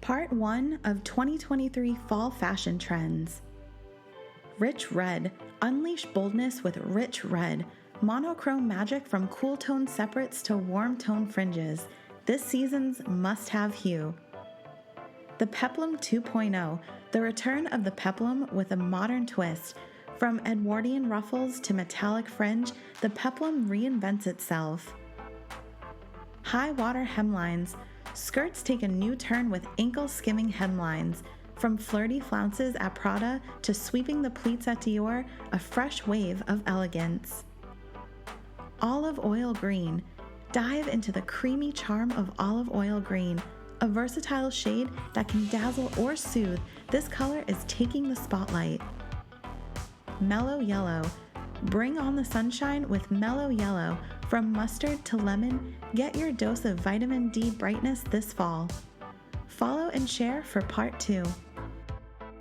Part 1 of 2023 Fall Fashion Trends. Rich Red. Unleash boldness with Rich Red. Monochrome magic from cool tone separates to warm tone fringes. This season's must-have hue. The Peplum 2.0. The return of the peplum with a modern twist. From Edwardian ruffles to metallic fringe, the peplum reinvents itself. High water hemlines. Skirts take a new turn with ankle-skimming hemlines. From flirty flounces at Prada to sweeping the pleats at Dior, a fresh wave of elegance. Olive oil green. Dive into the creamy charm of olive oil green. A versatile shade that can dazzle or soothe, this color is taking the spotlight. Mellow yellow. Bring on the sunshine with mellow yellow. From mustard to lemon, get your dose of vitamin D brightness this fall. Follow and share for part 2.